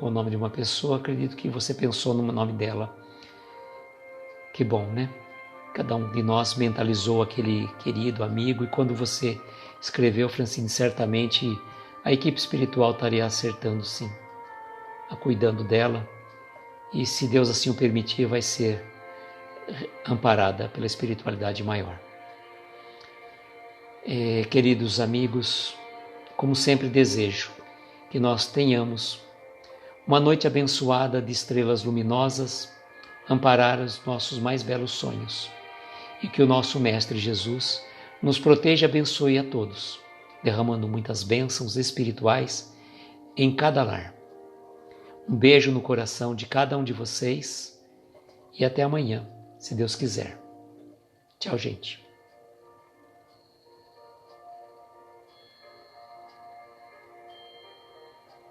Speaker 1: o nome de uma pessoa. Acredito que você pensou no nome dela. Que bom, né? Cada um de nós mentalizou aquele querido amigo, e quando você escreveu, Francine, certamente a equipe espiritual estaria acertando, sim, cuidando dela, e se Deus assim o permitir, vai ser amparada pela espiritualidade maior. Queridos amigos, como sempre desejo que nós tenhamos uma noite abençoada de estrelas luminosas, amparar os nossos mais belos sonhos, e que o nosso Mestre Jesus nos proteja e abençoe a todos, derramando muitas bênçãos espirituais em cada lar. Um beijo no coração de cada um de vocês e até amanhã, se Deus quiser. Tchau, gente.